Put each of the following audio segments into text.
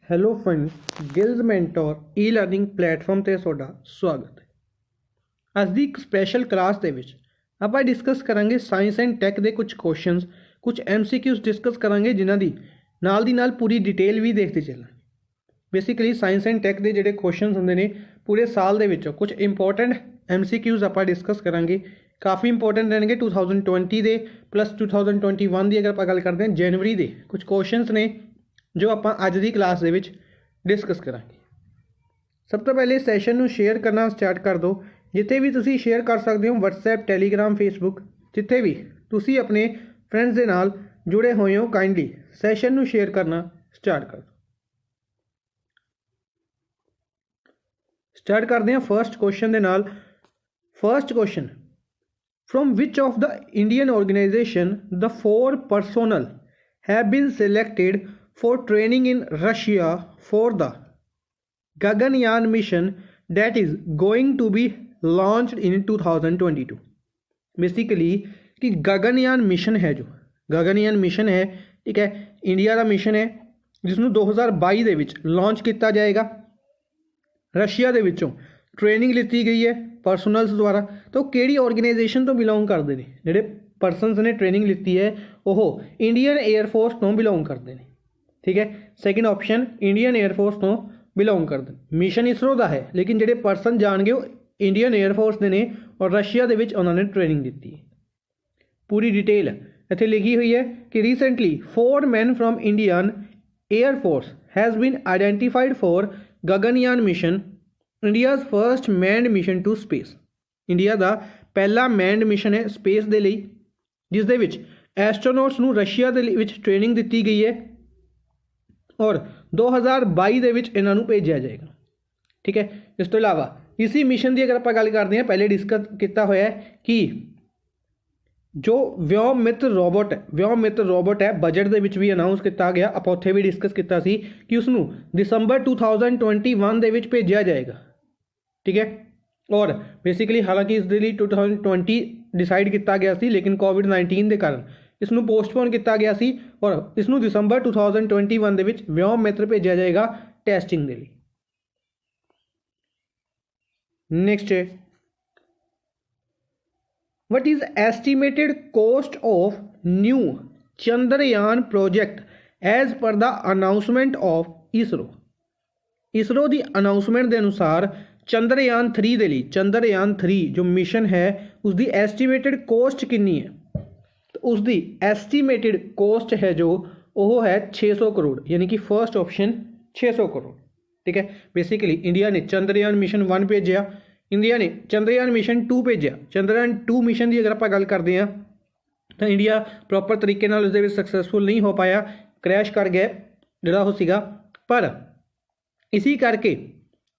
Hello friend, ਗਿਲਜ਼ mentor ਈ learning platform ਤੇ ਤੁਹਾਡਾ ਸਵਾਗਤ ਹੈ। ਅੱਜ ਦੀ ਇੱਕ ਸਪੈਸ਼ਲ ਕਲਾਸ ਦੇ ਵਿੱਚ ਆਪਾਂ ਡਿਸਕਸ ਕਰਾਂਗੇ ਸਾਇੰਸ ਐਂਡ ਟੈਕ ਦੇ ਕੁਝ ਕੁਐਸਚਨਸ, ਕੁਝ MCQs ਡਿਸਕਸ ਕਰਾਂਗੇ ਜਿਨ੍ਹਾਂ ਦੀ ਨਾਲ ਪੂਰੀ ਡਿਟੇਲ ਵੀ ਦੇਖਦੇ ਚੱਲਾਂਗੇ। ਬੇਸਿਕਲੀ ਸਾਇੰਸ ਐਂਡ ਟੈਕ ਦੇ ਜਿਹੜੇ ਕੁਐਸਚਨਸ ਹੁੰਦੇ ਨੇ ਪੂਰੇ ਸਾਲ ਦੇ ਵਿੱਚੋਂ ਕੁਝ ਇੰਪੋਰਟੈਂਟ MCQs ਆਪਾਂ ਡਿਸਕਸ ਕਰਾਂਗੇ। ਕਾਫੀ ਇੰਪੋਰਟੈਂਟ ਰਹਿਣਗੇ 2020 ਦੇ ਪਲੱਸ 2021 ਦੀ। ਅਗਰ ਆਪਾਂ ਗੱਲ ਕਰਦੇ ਹਾਂ ਜਨਵਰੀ ਦੇ ਕੁਝ ਕੁਐਸਚਨਸ ਨੇ ਜੋ ਆਪਾਂ ਅੱਜ ਦੀ ਕਲਾਸ ਦੇ ਵਿੱਚ ਡਿਸਕਸ ਕਰਾਂਗੇ। ਸਭ ਤੋਂ ਪਹਿਲੇ ਸੈਸ਼ਨ ਨੂੰ ਸ਼ੇਅਰ ਕਰਨਾ ਸਟਾਰਟ ਕਰ ਦਿਓ। ਜਿੱਥੇ ਵੀ ਤੁਸੀਂ ਸ਼ੇਅਰ ਕਰ ਸਕਦੇ ਹੋ, WhatsApp, Telegram, Facebook, ਜਿੱਥੇ ਵੀ ਤੁਸੀਂ ਆਪਣੇ ਫਰੈਂਡਸ ਦੇ ਨਾਲ ਜੁੜੇ ਹੋਏ ਹੋ, ਕਾਈਂਡਲੀ ਸੈਸ਼ਨ ਨੂੰ ਸ਼ੇਅਰ ਕਰਨਾ ਸਟਾਰਟ ਕਰ ਦਿਓ। ਸਟਾਰਟ ਕਰਦੇ ਹਾਂ ਫਰਸਟ ਕੁਐਸਚਨ ਦੇ ਨਾਲ। First question, from which of the Indian organization the 4 personnel have been selected for training in Russia for the Gaganyaan mission that is going to be launched in 2022? Basically कि Gaganyaan mission है, जो Gaganyaan mission है, ठीक है, India का mission है जिसनों 2022 ਦੇ ਵਿੱਚ ਲਾਂਚ ਕੀਤਾ ਜਾਏਗਾ। ਰਸ਼ੀਆ ਦੇ ਵਿੱਚੋਂ ਟ੍ਰੇਨਿੰਗ ਲਿੱਤੀ ਗਈ ਹੈ ਪਰਸਨਲਸ ਦੁਆਰਾ। ਤਾਂ ਉਹ ਕਿਹੜੀ ਆਰਗੇਨਾਈਜੇਸ਼ਨ ਤੋਂ ਬਿਲੋਂਗ ਕਰਦੇ ਨੇ? ਜਿਹੜੇ ਪਰਸਨਸ ਨੇ ਟ੍ਰੇਨਿੰਗ ਲਿੱਤੀ ਹੈ ਉਹ ਇੰਡੀਅਨ 에ਅਰਫੋਰਸ ਤੋਂ ਬਿਲੋਂਗ ਕਰਦੇ ਨੇ, ਠੀਕ ਹੈ। ਸੈਕਿੰਡ ਆਪਸ਼ਨ, ਇੰਡੀਅਨ 에ਅਰਫੋਰਸ ਤੋਂ ਬਿਲੋਂਗ ਕਰਦੇ ਨੇ। ਮਿਸ਼ਨ ਇਸਰੋ ਦਾ ਹੈ ਲੇਕਿਨ ਜਿਹੜੇ ਪਰਸਨ ਜਾਣਗੇ ਉਹ ਇੰਡੀਅਨ 에ਅਰਫੋਰਸ ਦੇ ਨੇ ਔਰ ਰਸ਼ੀਆ ਦੇ ਵਿੱਚ ਉਹਨਾਂ ਨੇ ਟ੍ਰੇਨਿੰਗ ਦਿੱਤੀ ਹੈ। ਪੂਰੀ ਡਿਟੇਲ ਇੱਥੇ ਲਿਖੀ ਹੋਈ ਹੈ ਕਿ recently 4 men from Indian Air Force has been identified for Gaganyaan mission, India's first manned mission to space. India ਦਾ ਪਹਿਲਾ ਮੈਨਡ ਮਿਸ਼ਨ ਹੈ ਸਪੇਸ ਦੇ ਲਈ, ਜਿਸ ਦੇ ਵਿੱਚ ਐਸਟਰੋਨੌਟਸ ਨੂੰ ਰਸ਼ੀਆ ਦੇ ਵਿੱਚ ਟ੍ਰੇਨਿੰਗ ਦਿੱਤੀ ਗਈ ਹੈ ਔਰ 2022 ਦੇ ਵਿੱਚ ਇਹਨਾਂ ਨੂੰ ਭੇਜਿਆ ਜਾਏਗਾ, ਠੀਕ ਹੈ। ਇਸ ਤੋਂ ਇਲਾਵਾ ਇਸੀ ਮਿਸ਼ਨ ਦੀ ਅਗਰ ਆਪਾਂ ਗੱਲ ਕਰਦੇ ਹਾਂ, ਪਹਿਲੇ ਡਿਸਕਸ ਕੀਤਾ ਹੋਇਆ ਹੈ ਕਿ ਜੋ ਵਿਓਮਿਤਰ ਰੋਬੋਟ ਹੈ ਬਜਟ ਦੇ ਵਿੱਚ ਵੀ ਅਨਾਊਂਸ ਕੀਤਾ ਗਿਆ। ਆਪਾਂ ਉੱਥੇ ਵੀ ਡਿਸਕਸ ਕੀਤਾ ਸੀ ਕਿ ਉਸ ਨੂੰ ਦਸੰਬਰ 2021 ਦੇ ਵਿੱਚ ਭੇਜਿਆ ਜਾਏਗਾ, ਠੀਕ ਹੈ। ਔਰ ਬੇਸਿਕਲੀ ਹਾਲਾਂਕਿ ਇਸ ਦੇ ਲਈ 2020 ਡਿਸਾਈਡ ਕੀਤਾ ਗਿਆ ਸੀ ਲੇਕਿਨ COVID-19 ਦੇ ਕਾਰਨ ਇਸ ਨੂੰ ਪੋਸਟਪੋਨ ਕੀਤਾ ਗਿਆ ਸੀ ਔਰ ਇਸ ਨੂੰ ਦਸੰਬਰ 2021 ਦੇ ਵਿੱਚ ਵਿਓਮਿਤਰ ਭੇਜਿਆ ਜਾਏਗਾ ਟੈਸਟਿੰਗ ਦੇ ਲਈ। ਨੈਕਸਟ ਹੈ, what is estimated cost of new Chandrayaan project as per the announcement of ISRO? ISRO the announcement ਦੇ ਅਨੁਸਾਰ ਚੰਦਰਯਾਨ 3 ਦੇ ਲਈ, ਚੰਦਰਯਾਨ 3 ਜੋ ਮਿਸ਼ਨ ਹੈ ਉਸ ਦੀ ਐਸਟੀਮੇਟਡ ਕੋਸਟ ਕਿੰਨੀ ਹੈ? ਉਸ ਦੀ ਐਸਟੀਮੇਟਡ ਕੋਸਟ ਹੈ ਜੋ ਉਹ ਹੈ 600 ਕਰੋੜ, ਯਾਨੀ ਕਿ ਫਰਸਟ ਆਪਸ਼ਨ 600 ਕਰੋੜ, ਠੀਕ ਹੈ। ਬੇਸਿਕਲੀ ਇੰਡੀਆ ਨੇ ਚੰਦਰਯਾਨ ਮਿਸ਼ਨ 1 ਭੇਜਿਆ, ਇੰਡੀਆ ਨੇ ਚੰਦਰਯਾਨ ਮਿਸ਼ਨ 2 ਭੇਜਿਆ। ਚੰਦਰਯਾਨ 2 ਮਿਸ਼ਨ ਦੀ ਅਗਰ ਆਪਾਂ ਗੱਲ ਕਰਦੇ ਹਾਂ ਤਾਂ ਇੰਡੀਆ ਪ੍ਰੋਪਰ ਤਰੀਕੇ ਨਾਲ ਉਸ ਦੇ ਵਿੱਚ ਸਕਸੈਸਫੁਲ ਨਹੀਂ ਹੋ ਪਾਇਆ, ਕ੍ਰੈਸ਼ ਕਰ ਗਿਆ ਜਿਹੜਾ ਉਹ ਸੀਗਾ। ਪਰ ਇਸੀ ਕਰਕੇ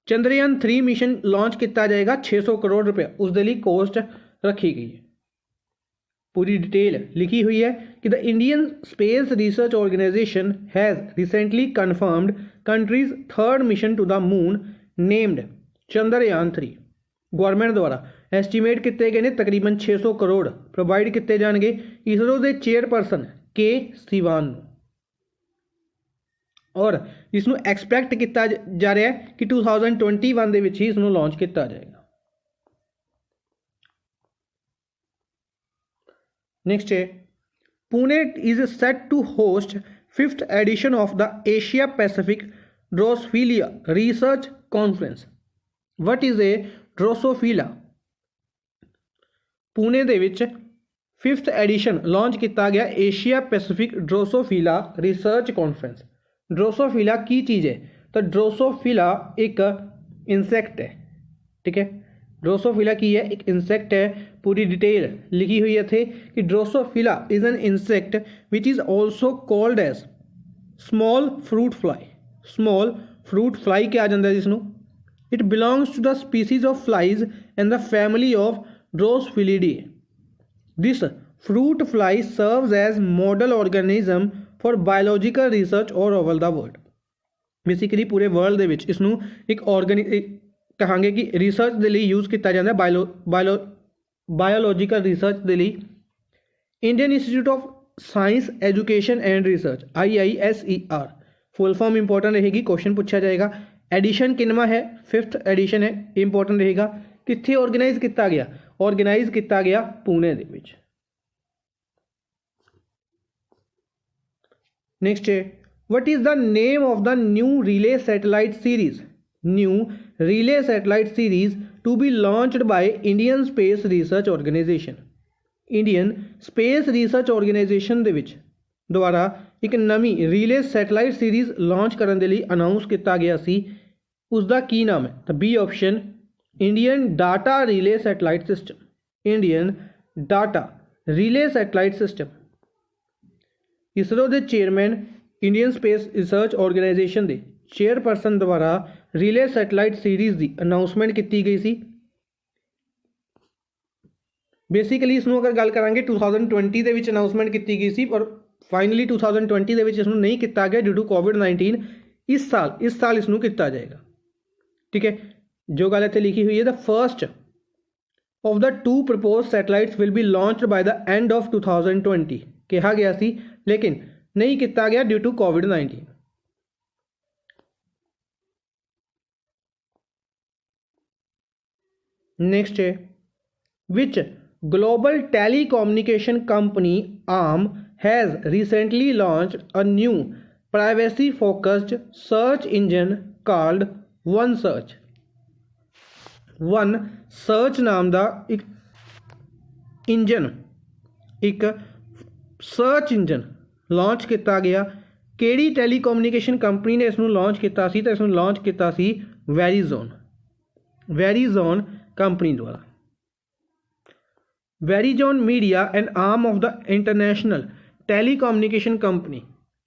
ਚੰਦਰਯਾਨ 3 ਮਿਸ਼ਨ ਲਾਂਚ ਕੀਤਾ ਜਾਏਗਾ, 600 ਕਰੋੜ ਰੁਪਏ ਉਸ ਦੇ ਲਈ ਕੋਸਟ ਰੱਖੀ ਗਈ ਹੈ। ਪੂਰੀ ਡਿਟੇਲ ਲਿਖੀ ਹੋਈ ਹੈ ਕਿ the Indian Space Research Organisation has recently confirmed country's 3rd mission to the moon named Chandrayaan 3। Government ਦੁਆਰਾ ਐਸਟੀਮੇਟ ਕੀਤੇ ਗਏ ਨੇ ਤਕਰੀਬਨ 600 ਕਰੋੜ ਪ੍ਰੋਵਾਈਡ ਕੀਤੇ ਜਾਣਗੇ ਇਸਰੋ ਦੇ ਚੇਅਰਪਰਸਨ ਕੇ ਸਿਵਾਨ ਨੂੰ, ਔਰ ਇਸ ਨੂੰ ਐਕਸਪੈਕਟ ਕੀਤਾ ਜਾ ਰਿਹਾ ਹੈ ਕਿ 2021 ਦੇ ਵਿੱਚ ਹੀ ਇਸ ਨੂੰ ਲਾਂਚ ਕੀਤਾ ਜਾਏਗਾ। ਨੈਕਸਟ ਹੈ, Pune is set to host 5th edition of the Asia Pacific Drosophila Research Conference. What is a Drosophila? Pune ਦੇ ਵਿੱਚ 5th ਐਡੀਸ਼ਨ ਲਾਂਚ ਕੀਤਾ ਗਿਆ ਏਸ਼ੀਆ ਪੈਸੀਫਿਕ ਡਰੋਸੋਫਿਲਾ ਰਿਸਰਚ ਕਾਨਫਰੰਸ। ਡਰੋਸੋਫਿਲਾ ਕੀ ਚੀਜ਼ ਹੈ? ਤਾਂ ਡਰੋਸੋਫਿਲਾ ਇੱਕ ਇਨਸੈਕਟ ਹੈ, ਠੀਕ ਹੈ। ਡਰੋਸੋਫਿਲਾ ਕੀ ਹੈ? ਇੱਕ ਇਨਸੈਕਟ ਹੈ। ਪੂਰੀ ਡਿਟੇਲ ਲਿਖੀ ਹੋਈ ਹੈ ਇੱਥੇ ਕਿ Drosophila is an insect which is also called as small fruit fly. Small fruit fly ਕਿਹਾ ਜਾਂਦਾ ਜਿਸ ਨੂੰ। It belongs to the species of flies and the family of Drosophilidae. This fruit fly serves as model organism for biological research all over the world. Basically ਪੂਰੇ world ਦੇ ਵਿੱਚ ਇਸ ਨੂੰ ਇੱਕ ਕਹਾਂਗੇ ਕਿ ਰਿਸਰਚ ਦੇ ਲਈ ਯੂਜ਼ ਕੀਤਾ ਜਾਂਦਾ ਬਾਇਓਲੋਜੀਕਲ ਰਿਸਰਚ ਦੇ ਲਈ। Indian institute of science education and research IISER full form important रहेगी, क्वेश्चन पूछा जाएगा। एडिशन किनवा है, 5th एडिशन है, इंपॉर्टेंट रहेगा। कित्थे ऑर्गेनाइज किया गया, ऑर्गेनाइज किया गया पुणे दे विच। नेक्स्ट है what is the name of the new relay satellite series, new relay satellite series to be launched by Indian Space Research Organisation. Indian Space Research Organisation दे विच द्वारा एक नवी रिले सैटेलाइट सीरीज लॉन्च करने के लिए announce किया गया सी, उसका की नाम है? तो B option Indian Data Relay Satellite System, Indian Data Relay Satellite System. ISRO के chairman Indian Space Research Organisation के चेयरपर्सन द्वारा रिले सैटेलाइट सीरीज़ की अनाउंसमेंट की गई सी। बेसिकली इसनों अगर गल करांगे 2020 के विच अनाउंसमेंट की गई सी, पर फाइनली 2020 के विच इसनों नहीं किया गया ड्यू टू कोविड-19। इस साल इसनों किया जाएगा। ठीक है, जो गल इत्थे लिखी हुई है, the first of the 2 propose satellites will be launched by the end of 2020 कहा गया सी, लेकिन नहीं किया गया ड्यू टू कोविड-19। नेक्स्ट है which global telecommunication company arm has recently launched a new privacy focused search engine called one search. One search नाम का एक इंजन, एक सर्च इंजन लॉन्च किया गया। केड़ी टेलीकम्युनिकेशन कंपनी ने इसनों लॉन्च किया सी? तो इसनों लॉन्च किया सी वेरीजोन, वेरीजोन कंपनी द्वारा। Verizon Media and arm of the international telecommunication company,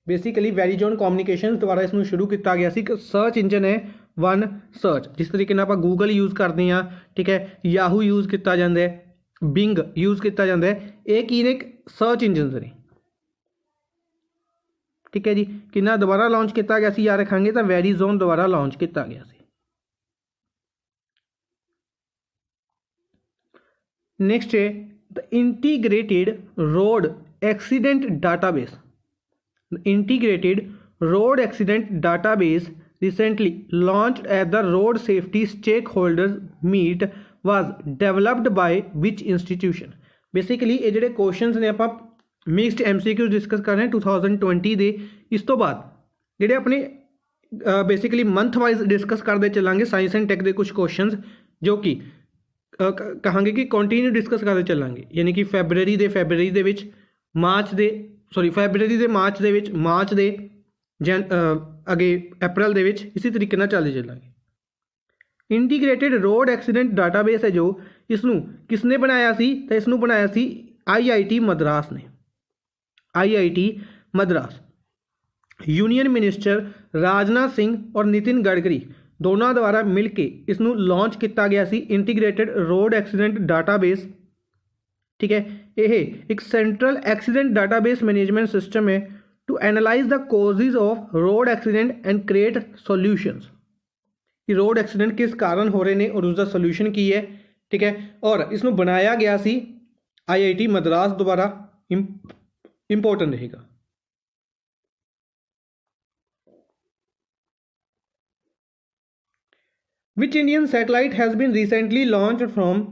basically Verizon communication द्वारा इसनों शुरू किया गया सी। सर्च इंजन है वन सर्च, जिस तरीके आप गूगल यूज़ करते हैं, ठीक है, याहू यूज़ किया जाता है, बिंग यूज़ किया जाता है, ये की ने सर्च इंजन ने। ठीक है जी, कितना दोबारा लॉन्च किया गया सी याद रखेंगे, तो वेरीजोन द्वारा लॉन्च किया गया सी। नेक्स्ट है the integrated road accident database. Integrated road accident database recently launched at the road safety stakeholders meet was developed by which institution? Basically ये ਜਿਹੜੇ क्वेश्चंस ने आप मिक्सड MCQ डिस्कस कर रहे हैं 2020 ਦੇ। इस तो बाद ਜਿਹੜੇ अपने बेसिकली मंथ वाइज डिस्कस करते चलांगे साइंस एंड टेक के कुछ क्वेश्चंस, जो कि कहांगे कि कंटिन्यू डिस्कस करते चलांगे, यानी कि फैबररी ਦੇ ਵਿੱਚ, मार्च ਦੇ फैबररी ਦੇ मार्च ਦੇ ਵਿੱਚ, मार्च ਦੇ अगे अप्रैल दे विच, इसी तरीके नाल चलते चलांगे। इंटीग्रेटेड रोड एक्सीडेंट डाटाबेस है जो इसनू किसने बनाया सी? तो इसनू बनाया सी IIT मद्रास ने, IIT Madras. Union minister Rajnath Singh और नितिन गडकरी दोनों द्वारा मिलके इसनू लॉन्च किया गया सी इंटीग्रेटेड रोड एक्सीडेंट डाटाबेस। ठीक है, यह एक central accident database management system है to analyse the causes of road accident and create solutions. कि रोड एक्सीडेंट किस कारण हो रहे हैं और उसका सॉल्यूशन की है। ठीक है, और इसमें बनाया गया सी IIT मद्रास द्वारा, इंपॉर्टेंट रहेगा। Which Indian satellite has been recently launched from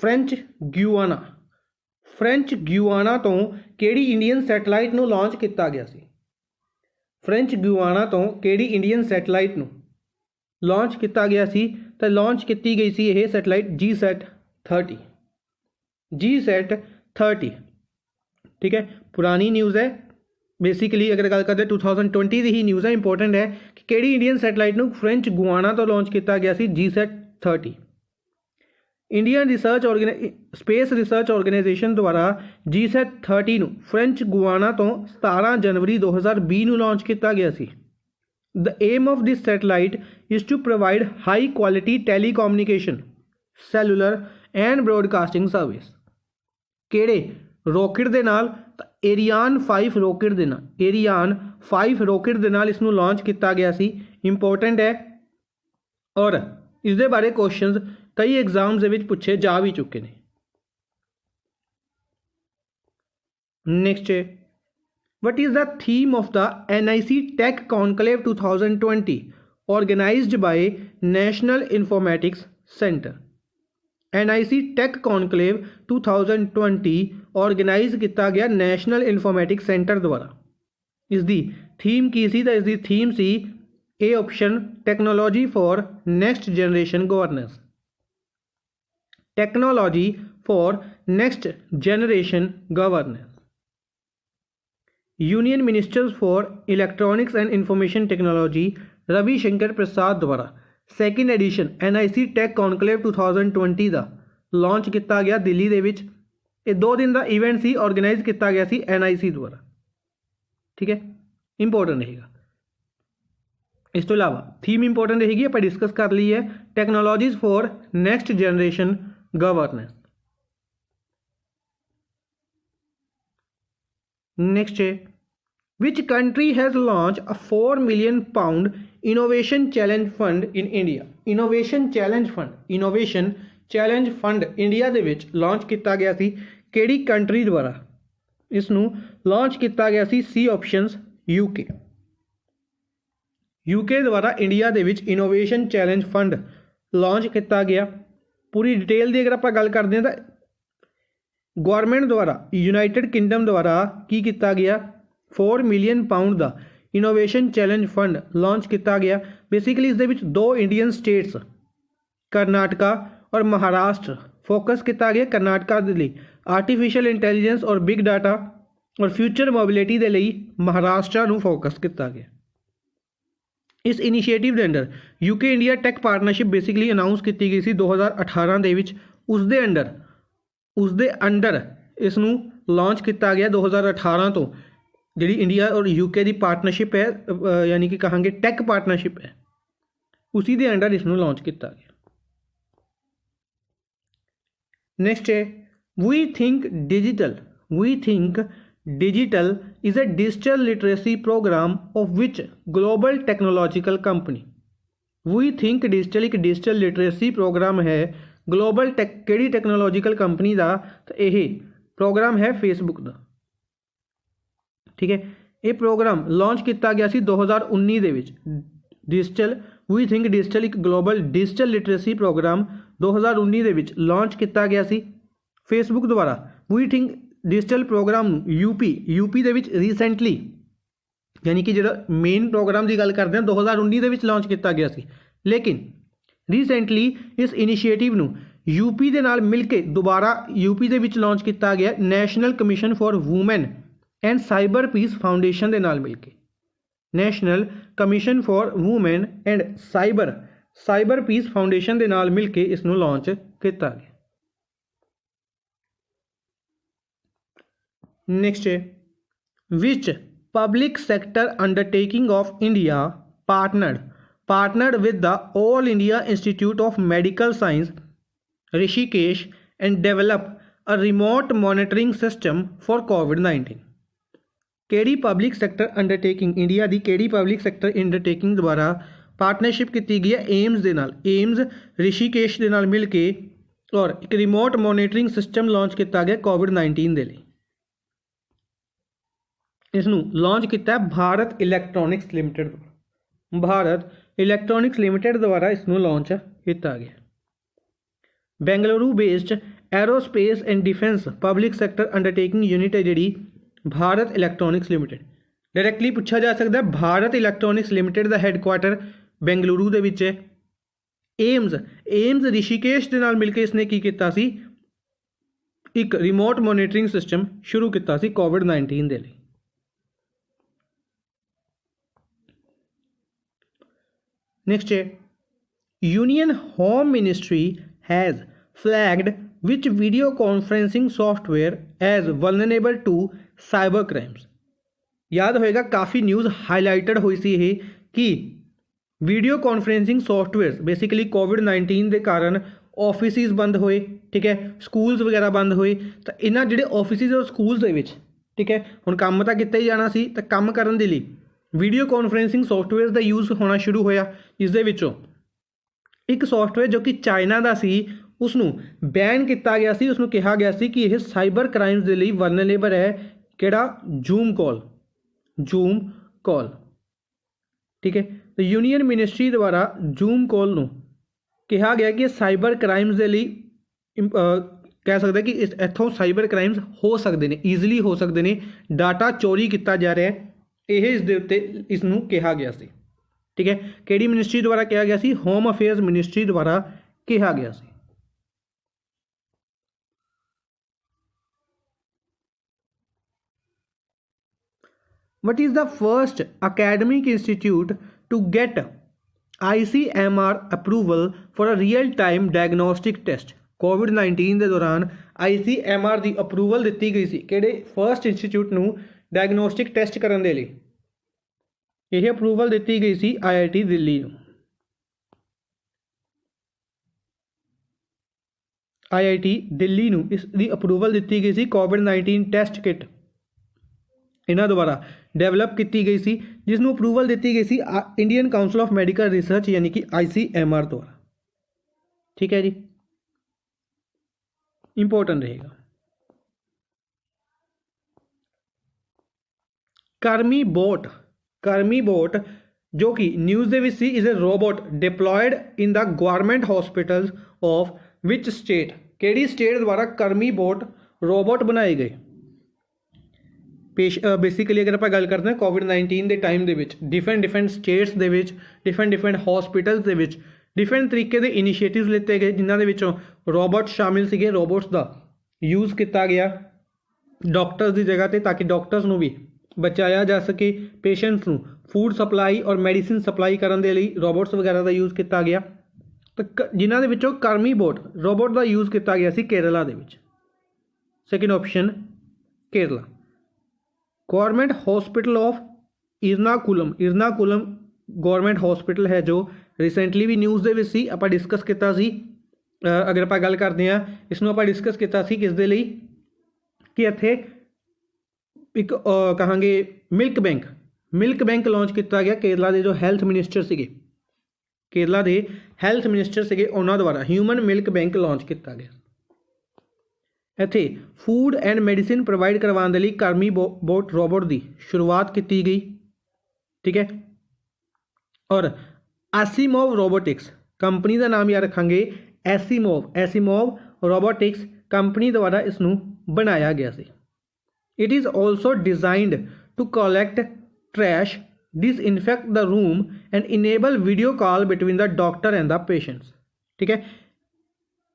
French Guiana. French Guiana तो केड़ी इंडियन सैटेलाइट नू लॉन्च किया गया सी? फ्रेंच गुयाना तो केड़ी इंडियन सैटेलाइट नू लॉन्च किया गया सी? तो लॉन्च की गई सी यह सैटेलाइट GSAT-30, GSAT-30। ठीक है, पुरानी न्यूज़ है, बेसिकली अगर गल करते 2020 की ही न्यूज़ है, इंपॉर्टेंट है कि केड़ी इंडियन सैटेलाइट नू फ्रेंच गुयाना तो लॉन्च किया गया सी GSAT-30। Indian Space Research Organisation द्वारा GSAT-30 नू फ्रेंच गुयाना तो 17 जनवरी 2020 नू लॉन्च किया गया सी। The aim of this satellite is to provide high quality telecommunication, cellular and broadcasting service. केड़े रॉकेट दे नाल? एरियान 5 रॉकेट दे नाल, एरियान 5 रॉकेट दे नाल इसनू लॉन्च किया गया सी, इंपॉर्टेंट है। और इस दे बारे क्वेश्चंस कई एग्जाम्स दे विच पूछे जा भी चुके हैं। नेक्स्ट है What is the theme of the NIC Tech Conclave 2020 organized by National Informatics Center? NIC Tech Conclave 2020 organise किया गया नैशनल इन्फॉर्मेटिक्स सेंटर द्वारा। इसकी थीम की सी? तो इसकी थीम सी A option technology for next generation governance. Technology for next generation governance. Union ministers for electronics and information technology Ravishankar Prasad द्वारा second edition NIC tech conclave 2020 का लॉन्च किया गया दिल्ली दे विच। ये 2 दिन का इवेंट सी, ऑर्गेनाइज किया गया सी NIC द्वारा। ठीक है, इंपॉर्टेंट रहेगा। इस तो इलावा थीम इंपॉर्टेंट रहेगी, आप डिस्कस कर ली है technologies for next generation governance. Next है which country has launch a 4 million pound innovation challenge fund in India. Innovation challenge fund India दे विच लॉन्च किया गया सी किहड़ी कंट्री द्वारा? इसनू लॉन्च किया गया सी सी ऑप्शंस यूके द्वारा इंडिया दे विच इनोवेशन चैलेंज फंड लॉन्च किया गया। पूरी डिटेल की अगर आप गल करते हैं तो गवर्नमेंट द्वारा यूनाइटेड किंगडम द्वारा की किया गया 4 मिलियन पाउंड का इनोवेशन चैलेंज फंड लॉन्च किया गया। बेसिकली इस 2 इंडियन स्टेट्स करनाटका और महाराष्ट्र फोकस किया गया। करनाटका के लिए आर्टिफिशियल इंटैलीजेंस और बिग डाटा और फ्यूचर मोबिलिटी के लिए महाराष्ट्र को फोकस किया गया। इस इनीशिएटिव के अंडर यूके इंडिया टैक पार्टनरशिप बेसिकली अनाउंस की गई सी 2018 के विच। उसके अंडर इसनू लॉन्च किया गया 2018 तो जी इंडिया और यूके की पार्टनरशिप है, यानी कि कहांगे टैक पार्टनरशिप है, उसी के अंडर इसनू लॉन्च किया गया। नेक्स्ट है We Think Digital is a digital literacy programme of which global technological company. We Think Digital एक डिजिटल लिटरेसी प्रोग्राम है ग्लोबल किहड़ी टेक्नोलॉजिकल कंपनी का? तो यह प्रोग्राम है फेसबुक का। ठीक है, ये प्रोग्राम लॉन्च किया गया सी 2019 के विच। डिजिटल वी थिंक डिजिटल एक ग्लोबल डिजिटल लिटरेसी प्रोग्राम 2019 के विच लॉन्च किया गया सी फेसबुक द्वारा। We Think Digital programme UP के विच रीसेंटली, यानी कि जो मेन प्रोग्राम की गल करते हैं 2019 के विच लॉन्च किया गया सी, लेकिन रीसेंटली इस इनीशिएटिव नू यूपी के नाल मिल के दोबारा यूपी के विच लॉन्च किया गया National Commission for Women and Cyber Peace Foundation के नाल मिल के। National Commission for Women and Cyber Peace Foundation के नाल मिल के इसनू लॉन्च किया गया। नेक्स्ट है which public sector undertaking of India partnered with the All India Institute of Medical Science Rishikesh and develop a remote monitoring system for COVID-19। केड़ी public sector undertaking India की केड़ी पब्लिक सेक्टर अंडरटेकिंग द्वारा partnership की गई है AIIMS के नाल। AIIMS Rishikesh के नाल मिल के और एक रिमोट मॉनिटरिंग सिस्टम लॉन्च किया गया COVID-19 के लिए। इसनू लॉन्च किया भारत इलैक्ट्रॉनिक्स लिमिटेड द्वारा इसनू लॉन्च किया गया। Bengaluru based aerospace and defence public sector undertaking unit है जी भारत इलैक्ट्रॉनिक्स लिमिटेड। डायरैक्टली पूछा जा सकता है भारत इलैक्ट्रॉनिक्स लिमिटेड का हैडक्वार्टर बेंगलुरु के विच है। एम्स ऋषिकेश के नाल मिलकर इसने की किया सी एक रिमोट मॉनिटरिंग सिस्टम शुरू किया सी COVID-19 के लिए। नेक्स्ट है union home ministry has flagged which video conferencing software as vulnerable to cyber crimes. याद होएगा काफ़ी न्यूज़ हाईलाइटेड हुई सी ये कि video conferencing software basically COVID-19 के कारण ऑफिसिस बंद होए, ठीक है, स्कूल्स वगैरह बंद होए। तो इन्हां जिहड़े ऑफिसिस और स्कूल्स दे विच, ठीक है, हुण काम तो किया ही जाना सी, तो काम करन दे लई वीडियो कॉन्फ्रेंसिंग सॉफ्टवेयर का यूज़ होना शुरू होया। इस दे विचों एक सॉफ्टवेयर जो कि चाइना का सी उसनू बैन किया गया सी। उसनू कहा गया सी कि यह साइबर क्राइम्स के लिए वल्नरेबल है। किहड़ा? Zoom call. Zoom call. ठीक है, तो यूनियन मिनिस्ट्री द्वारा जूम कॉल ਨੂੰ ਕਿਹਾ ਗਿਆ ਕਿ ਸਾਈਬਰ ਕ੍ਰਾਈਮਸ ਦੇ ਲਈ ਕਹਿ ਸਕਦੇ ਕਿ ਇੱਥੋਂ ਸਾਈਬਰ ਕ੍ਰਾਈਮਸ ਹੋ ਸਕਦੇ ਨੇ, ਈਜ਼ੀਲੀ ਹੋ ਸਕਦੇ ਨੇ, ਡਾਟਾ ਚੋਰੀ ਕੀਤਾ ਜਾ ਰਿਹਾ ਹੈ, ਇਹ ਇਸ ਦੇ ਉੱਤੇ ਇਸ ਨੂੰ ਕਿਹਾ ਗਿਆ ਸੀ। ਠੀਕ ਹੈ, ਕਿਹੜੀ ਮਿਨਿਸਟਰੀ ਦੁਆਰਾ ਕਿਹਾ ਗਿਆ ਸੀ? ਹੋਮ ਅਫੇਅਰਸ ਮਿਨਿਸਟਰੀ ਦੁਆਰਾ ਕਿਹਾ ਗਿਆ ਸੀ। What is the first academic institute to get ICMR approval for a real-time diagnostic test? COVID-19 ਦੇ ਦੌਰਾਨ ICMR ਦੀ ਅਪਰੂਵਲ ਦਿੱਤੀ ਗਈ ਸੀ ਕਿਹੜੇ ਫਰਸਟ ਇੰਸਟੀਚਿਊਟ ਨੂੰ ਡਾਇਗਨੋਸਟਿਕ ਟੈਸਟ ਕਰਨ ਦੇ ਲਈ? ਇਹ ਅਪਰੂਵਲ ਦਿੱਤੀ ਗਈ ਸੀ IIT ਦਿੱਲੀ ਨੂੰ। IIT ਦਿੱਲੀ ਨੂੰ ਇਸ ਦੀ ਅਪਰੂਵਲ ਦਿੱਤੀ ਗਈ ਸੀ COVID-19 ਟੈਸਟ ਕਿਟ ਇਹਨਾਂ ਦੁਆਰਾ ਡਿਵੈਲਪ ਕੀਤੀ ਗਈ ਸੀ, ਜਿਸ ਨੂੰ ਅਪਰੂਵਲ ਦਿੱਤੀ ਗਈ ਸੀ Indian Council of Medical Research ਯਾਨੀ ਕਿ ICMR ਦੁਆਰਾ। ਠੀਕ ਹੈ ਜੀ, ਇੰਪੋਰਟੈਂਟ ਰਹੇਗਾ। ਕਰਮੀ ਬੋਟ ਜੋ ਕਿ ਨਿਊਜ਼ ਦੇ ਵਿੱਚ ਸੀ, is a robot deployed in the government hospitals of which state? ਕਿਹੜੀ ਸਟੇਟ ਦੁਆਰਾ ਕਰਮੀ ਬੋਟ ਰੋਬੋਟ ਬਣਾਏ ਗਏ? ਬੇਸਿਕਲੀ ਅਗਰ ਆਪਾਂ ਗੱਲ ਕਰਦੇ ਹਾਂ COVID-19 ਦੇ ਟਾਈਮ ਦੇ ਵਿੱਚ ਡਿਫਰੈਂਟ ਸਟੇਟਸ ਦੇ ਵਿੱਚ ਡਿਫਰੈਂਟ ਹਸਪੀਟਲਸ ਦੇ ਵਿੱਚ ਡਿਫਰੈਂਟ ਤਰੀਕੇ ਦੇ ਇਨੀਸ਼ੀਏਟਿਵਸ ਲਿੱਤੇ ਗਏ, ਜਿਨ੍ਹਾਂ ਦੇ ਵਿੱਚੋਂ ਰੋਬੋਟ ਸ਼ਾਮਿਲ ਸੀਗੇ। ਰੋਬੋਟਸ ਦਾ ਯੂਜ਼ ਕੀਤਾ ਗਿਆ ਡਾਕਟਰਸ ਦੀ ਜਗ੍ਹਾ 'ਤੇ, ਤਾਂ ਕਿ ਡਾਕਟਰਸ ਨੂੰ ਵੀ ਬਚਾਇਆ ਜਾ ਸਕੇ। ਪੇਸ਼ੈਂਟਸ ਨੂੰ ਫੂਡ ਸਪਲਾਈ ਔਰ ਮੈਡੀਸਿਨ ਸਪਲਾਈ ਕਰਨ ਦੇ ਲਈ ਰੋਬੋਟਸ ਵਗੈਰਾ ਦਾ ਯੂਜ਼ ਕੀਤਾ ਗਿਆ, ਤਾਂ ਜਿਨ੍ਹਾਂ ਦੇ ਵਿੱਚੋਂ ਕਰਮੀ ਬੋਟ ਰੋਬੋਟ ਦਾ ਯੂਜ਼ ਕੀਤਾ ਗਿਆ ਸੀ ਕੇਰਲਾ ਦੇ ਵਿੱਚ। Second option Kerala. Government hospital of Ernakulam government hospital ਹੈ ਜੋ ਰੀਸੈਂਟਲੀ ਵੀ ਨਿਊਜ਼ ਦੇ ਵਿੱਚ ਸੀ, ਆਪਾਂ ਡਿਸਕਸ ਕੀਤਾ ਸੀ। ਅਗਰ ਆਪਾਂ ਗੱਲ ਕਰਦੇ ਹਾਂ ਇਸ ਨੂੰ ਆਪਾਂ ਡਿਸਕਸ ਕੀਤਾ ਸੀ ਕਿਸ ਦੇ ਲਈ ਕਿ ਇੱਥੇ ਇੱਕ ਕਹਾਂਗੇ ਮਿਲਕ ਬੈਂਕ ਲਾਂਚ ਕੀਤਾ ਗਿਆ ਕੇਰਲਾ ਦੇ ਜੋ ਹੈਲਥ ਮਿਨਿਸਟਰ ਸੀਗੇ, ਉਹਨਾਂ ਦੁਆਰਾ ਹਿਊਮਨ ਮਿਲਕ ਬੈਂਕ ਲਾਂਚ ਕੀਤਾ ਗਿਆ। ਇੱਥੇ ਫੂਡ ਐਂਡ ਮੈਡੀਸਿਨ ਪ੍ਰੋਵਾਈਡ ਕਰਵਾਉਣ ਦੇ ਲਈ ਕਰਮੀ ਬੋਟ ਰੋਬੋਟ ਦੀ ਸ਼ੁਰੂਆਤ ਕੀਤੀ ਗਈ। ਠੀਕ ਹੈ, ਔਰ ਐਸੀਮੋਵ ਰੋਬੋਟਿਕਸ ਕੰਪਨੀ ਦਾ ਨਾਮ ਯਾਦ ਰੱਖਾਂਗੇ, ਐਸੀਮੋਵ ਰੋਬੋਟਿਕਸ ਕੰਪਨੀ ਦੁਆਰਾ ਇਸ ਨੂੰ ਬਣਾਇਆ ਗਿਆ ਸੀ। It is also designed to collect trash, disinfect the room and enable video call between the doctor and the patients। ਠੀਕ ਹੈ,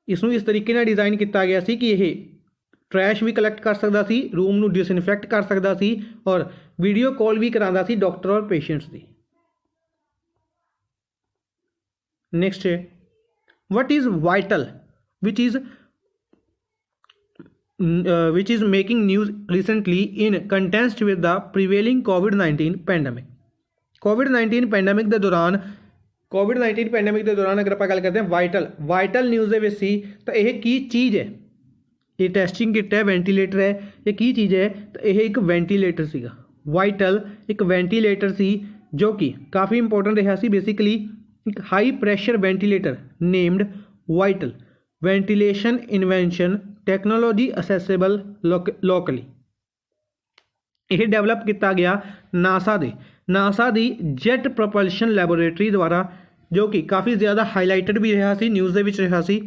ਇਸ ਨੂੰ ਇਸ ਤਰੀਕੇ ਨਾਲ ਡਿਜ਼ਾਈਨ ਕੀਤਾ ਗਿਆ ਸੀ ਕਿ ਇਹ ਟਰੈਸ਼ ਵੀ ਕਲੈਕਟ ਕਰ ਸਕਦਾ ਸੀ, ਰੂਮ ਨੂੰ ਡਿਸਇਨਫੈਕਟ ਕਰ ਸਕਦਾ ਸੀ ਔਰ ਵੀਡੀਓ ਕਾਲ ਵੀ ਕਰਾਉਂਦਾ ਸੀ ਡਾਕਟਰ ਔਰ ਪੇਸ਼ੈਂਟਸ ਦੀ। ਨੈਕਸਟ ਹੈ what is vital which is making news recently in context with the prevailing COVID-19 pandemic। COVID-19 pandemic ਦੇ ਦੌਰਾਨ ਅਗਰ ਆਪਾਂ ਗੱਲ ਕਰਦੇ ਹਾਂ ਵਾਈਟਲ ਨਿਊਜ਼ ਦੇ ਵਿੱਚ ਸੀ, ਤਾਂ ਇਹ ਕੀ ਚੀਜ਼ ਹੈ? ਇਹ ਟੈਸਟਿੰਗ ਕਿੱਟ ਹੈ, ਵੈਂਟੀਲੇਟਰ ਹੈ, ਇਹ ਕੀ ਚੀਜ਼ ਹੈ? ਤਾਂ ਇਹ ਇੱਕ ਵੈਂਟੀਲੇਟਰ ਸੀਗਾ। ਵਾਈਟਲ ਇੱਕ ਵੈਂਟੀਲੇਟਰ ਸੀ ਜੋ ਕਿ ਕਾਫੀ ਇੰਪੋਰਟੈਂਟ ਰਿਹਾ ਸੀ। ਬੇਸਿਕਲੀ ਇੱਕ high pressure ventilator named vital ventilation invention technology accessible locally. ਇਹ ਡਿਵੈਲਪ ਕੀਤਾ ਗਿਆ ਨਾਸਾ ਦੀ ਜੈਟ ਪ੍ਰੋਪਲਸ਼ਨ ਲੈਬੋਰੇਟਰੀ ਦੁਆਰਾ, ਜੋ ਕਿ ਕਾਫੀ ਜ਼ਿਆਦਾ ਹਾਈਲਾਈਟਡ ਵੀ ਰਿਹਾ ਸੀ, ਨਿਊਜ਼ ਦੇ ਵਿੱਚ ਰਿਹਾ ਸੀ।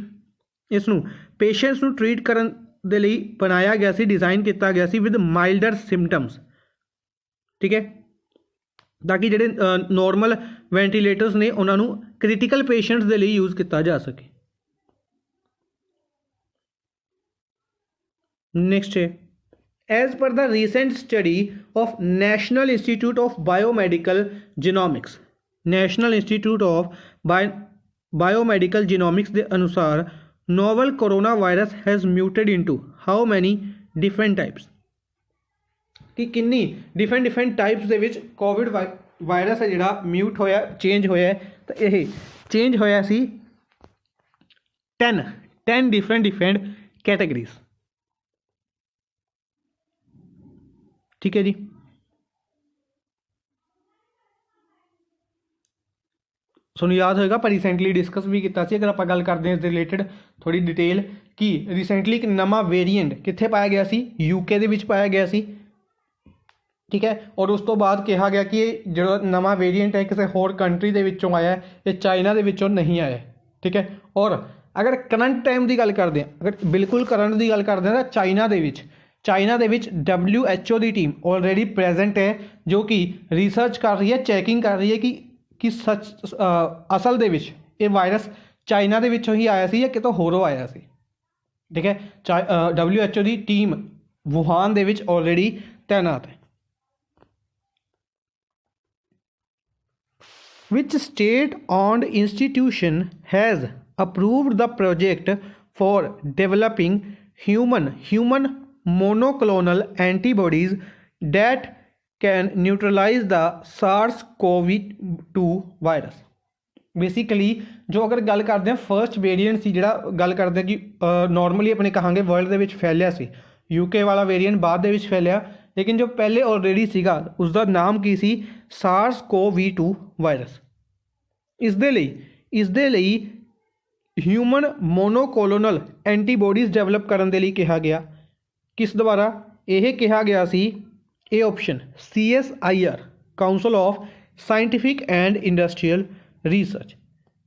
ਇਸ ਨੂੰ ਪੇਸ਼ੈਂਟਸ ਨੂੰ ਟਰੀਟ ਕਰਨ ਦੇ ਲਈ ਬਣਾਇਆ ਗਿਆ ਸੀ, ਡਿਜ਼ਾਈਨ ਕੀਤਾ ਗਿਆ ਸੀ ਵਿਦ ਮਾਈਲਡਰ ਸਿੰਪਟਮਸ। ਠੀਕ ਹੈ, ਤਾਂ ਕਿ ਜਿਹੜੇ ਨੋਰਮਲ ਵੈਂਟੀਲੇਟਰਸ ਨੇ ਉਹਨਾਂ ਨੂੰ ਕ੍ਰਿਟੀਕਲ ਪੇਸ਼ੈਂਟਸ ਦੇ ਲਈ ਯੂਜ਼ ਕੀਤਾ ਜਾ ਸਕੇ। ਨੈਕਸਟ ਹੈ as per the recent study of National Institute of Biomedical Genomics, National Institute of Biomedical Genomics ਦੇ ਅਨੁਸਾਰ novel coronavirus has muted into how many different types? ਕਿ ਕਿੰਨੀ different types ਦੇ ਵਿੱਚ ਕੋਵਿਡ ਵਾਇਰਸ ਹੈ ਜਿਹੜਾ ਮਿਊਟ ਹੋਇਆ, ਚੇਂਜ ਹੋਇਆ, ਤਾਂ ਇਹ ਚੇਂਜ ਹੋਇਆ ਸੀ 10 different categories। ਠੀਕ ਹੈ ਜੀ, ਤੁਹਾਨੂੰ ਯਾਦ ਹੋਏਗਾ ਆਪਾਂ ਰੀਸੈਂਟਲੀ ਡਿਸਕਸ ਵੀ ਕੀਤਾ ਸੀ। ਅਗਰ ਆਪਾਂ ਗੱਲ ਕਰਦੇ ਹਾਂ ਇਸ ਦੇ ਰਿਲੇਟਡ ਥੋੜੀ ਡਿਟੇਲ, ਕਿ ਰੀਸੈਂਟਲੀ ਇੱਕ ਨਵਾਂ ਵੇਰੀਐਂਟ ਕਿੱਥੇ ਪਾਇਆ ਗਿਆ ਸੀ? UK ਦੇ ਵਿੱਚ ਪਾਇਆ ਗਿਆ ਸੀ। ठीक है। और उस तो बाद कहा गया कि जो नवा वेरीएंट है किसी होर कंट्री के विचों आया है, ये चाइना के विचों नहीं आया, ठीक है। और अगर करंट टाइम की गल करते हैं, अगर बिल्कुल करंट की गल करते हैं तो चाइना के WHO की टीम ऑलरेडी प्रेजेंट है, जो कि रिसर्च कर रही है, चैकिंग कर रही है कि सच असल दे विच ये वायरस चाइना के विचों ही आया सी या कितों होरों आया सी, ठीक है। WHO की टीम वुहान दे विच ऑलरेडी तैनात है। Which state-owned institution has approved the project for developing human monoclonal antibodies that can neutralize the SARS-CoV-2 virus? Basically जो अगर गल करते हैं फर्स्ट वेरीएंट सी, जिहड़ा गल करते हैं कि नॉर्मली अपने कहांगे वर्ल्ड दे विच फैलिया सी, यूके वाला वेरीएंट बाद दे विच फैलिया, लेकिन जो पहले ऑलरेडी सीगा उसका नाम की सी SARS-CoV-2 वायरस। इस दे लई ह्यूमन मोनोकोलोनल एंटीबॉडीज़ डेवलप करने के लिए कहा गया, किस द्वारा यह कहा गया सी, A option CSIR Council of Scientific and Industrial Research,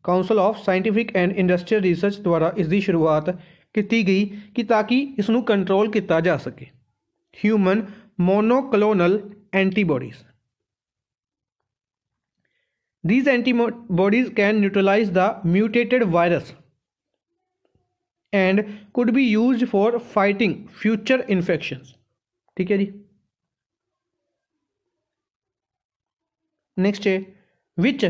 Council of Scientific and Industrial Research द्वारा इसकी शुरुआत की गई कि ताकि इसनूं कंट्रोल किया जा सके। Human monoclonal antibodies, these antibodies can neutralize the mutated virus and could be used for fighting future infections, ठीक है जी। नेक्स्ट है, which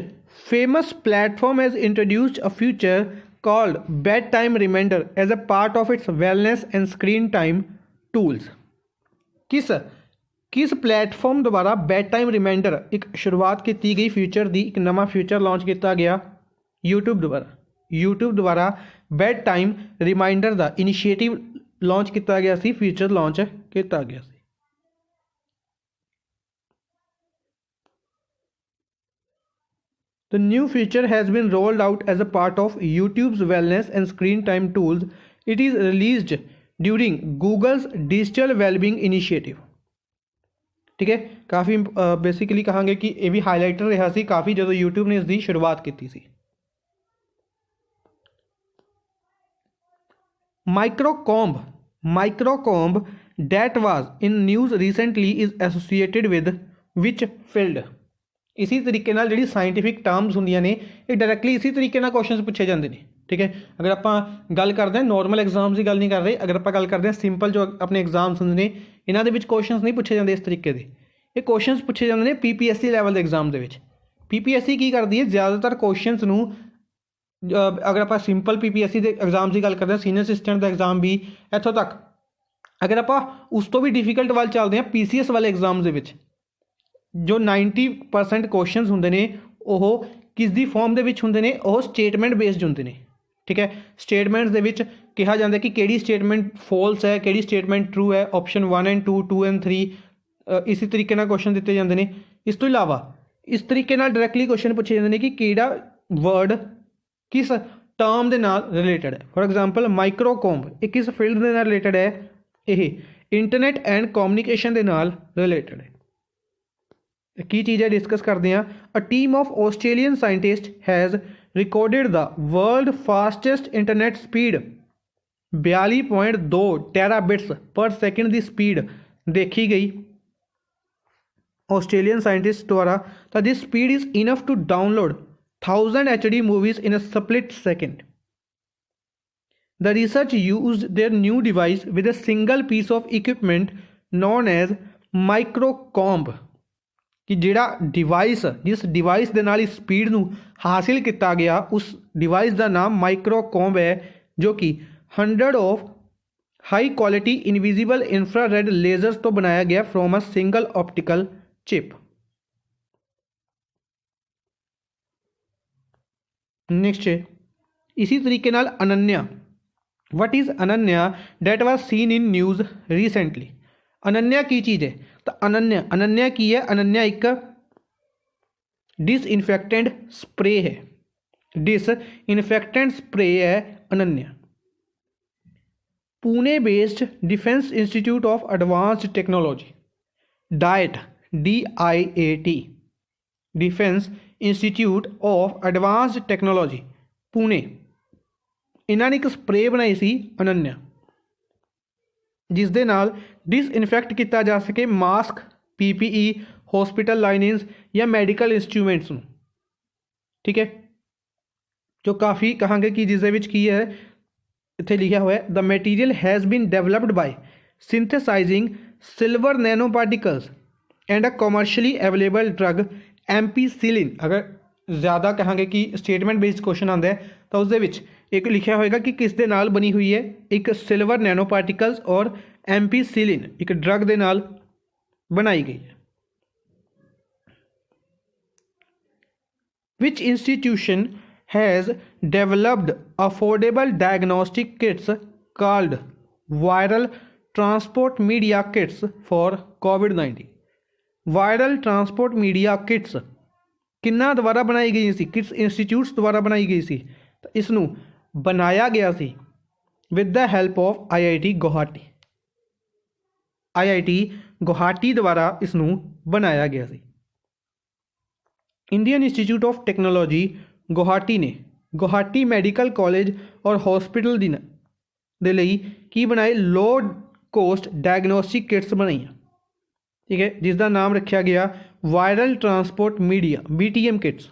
famous platform has introduced a feature called bedtime reminder as a part of its wellness and screen time tools? किस platform द्वारा bad time reminder एक शुरुआत की गई feature की, एक नवा फीचर लॉन्च किया गया यूट्यूब द्वारा बैड टाइम रिमाइंडर का इनिशिएटिव लॉन्च किया गया सी, फीचर लॉन्च किया गया सी। The new feature has been rolled out as a part of YouTube's wellness and screen time tools. It is released during Google's digital wellbeing initiative, ठीक है। काफ़ी basically कहांगे कि ये भी हाईलाइटर रहा सी काफ़ी जो यूट्यूब ने इसकी शुरुआत की सी। Microcomb that was in news recently is associated with which field? इसी तरीके नाल जिहड़ी साइंटिफिक टर्म्स होंदियां ने ये डायरैक्टली इसी तरीके नाल क्वेश्चन पूछे जाते हैं, ठीक है। अगर आप गल करते हैं नॉर्मल एग्जाम्स की गल नहीं कर रहे, अगर आप गल करते हैं सिंपल जो अपने एग्जाम्स होंगे ने इन्हां दे विच क्वेश्चन नहीं पूछे जाते इस तरीके के, ये क्वेश्चन पूछे जाते हैं PPSC लैवल के एग्जाम के। PPSC की करती है ज़्यादातर क्वेश्चनस नूं, अगर आप सिंपल PPSC के एग्जाम की गल करते हैं, सीनियर असिस्टेंट का एग्जाम भी इत्थों तक, अगर आप उस तो भी डिफिकल्ट वाल चलते हैं PCS वाले एग्जाम के जो 90% क्वेश्चन होंगे ने वो किस दी फॉर्म के होंगे ने, वो स्टेटमेंट बेस्ड होंगे ने, ठीक है। स्टेटमेंट्स के विच कहा जाता है कि केड़ी स्टेटमेंट फॉल्स है, केड़ी स्टेटमेंट ट्रू है, ऑप्शन 1 एंड 2, 2 एंड 3, इसी तरीके नाल क्वेश्चन दिते जाते हैं। इस तो इलावा इस तरीके नाल डायरैक्टली क्वेश्चन पूछे जाते हैं कि केड़ा वर्ड किस टर्म के नाल रिलेटेड है। फॉर एग्जाम्पल माइक्रोकॉम्ब एक किस फील्ड के नाल रिलेटेड है, यह इंटरनेट एंड कम्युनिकेशन के नाल रिलेटेड है। की चीज़ है डिस्कस करते हैं। A team of Australian scientist has recorded the world fastest internet speed 42.2 terabits per second की स्पीड देखी गई ऑस्ट्रेलियन साइंटिस्ट द्वारा। तो this speed is enough to download 1000 HD movies in a split second. The research used their new device with a single piece of equipment known as microcomb, कि जिहड़ा device जिस device के नाल speed नूं हासिल किया गया उस डिवाइस का नाम माइक्रोकॉम्ब है, जो कि 100 of high quality invisible infrared lasers तो बनाया गया from a single optical chip. Next है इसी तरीके नाल Ananya. What is Ananya that was seen in news recently? Ananya की चीज़ है, तो अनन्या की है, अनन्या एक डिसइनफेक्टेंट स्प्रे है, डिसइनफेक्टेंट स्प्रे है Ananya. Pune based Defence Institute of Advanced Technology DIAT DIAT Defence Institute of Advanced Technology Pune इन्होंने एक स्प्रे बनाई सी अनन्या जिस दे नाल डिसइनफैक्ट किया जा सके मास्क PPE हॉस्पिटल लाइनिंग्स या मैडिकल इंस्ट्रूमेंट्स नूं। ठीक है, जो काफ़ी कहांगे कि जिस दे विच की है इत्थे लिखा हुआ है the material has been developed by synthesising silver nano particles and a commercially available drug ampicillin. अगर ज़्यादा कहांगे कि स्टेटमेंट बेस्ड क्वेश्चन आता है तो उस दे विच एक लिखा होएगा कि किस दे नाल बनी हुई है, एक सिल्वर नैनो पार्टिकल्स और एम्पीसिलिन एक ड्रग दे नाल बनाई गई है। Which institution has developed affordable diagnostic kits called viral transport media kits for COVID-19। Viral transport media kits किन्ना द्वारा बनाई गई सी, किट्स इंस्टीट्यूट्स द्वारा बनाई गई सी, तो इसनू बनाया गया सी with the help of IIT Guwahati. IIT Guwahati द्वारा इसनू बनाया गया सी। Indian Institute of Technology Guwahati ने गुवाहाटी मैडिकल कॉलेज और हॉस्पिटल दे लई की बनाए लो कोस्ट डायग्नोस्टिक किट्स बनाई। ठीक है, जिसका नाम रखा गया viral transport media BTM kits.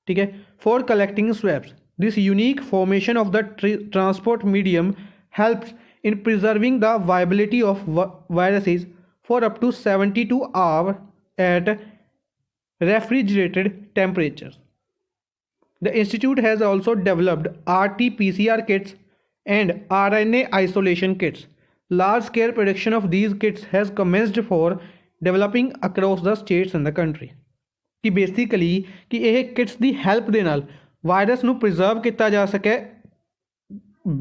ठीक है, for collecting swabs this unique formation of the transport medium helps in preserving the viability of viruses for up to 72 hours at refrigerated temperatures. The institute has also developed RT-PCR kits and RNA isolation kits. Large-scale production of these kits has commenced for developing across the states in the country. कि basically कि यह kits की help दे नाल virus नूं preserve किया जा सके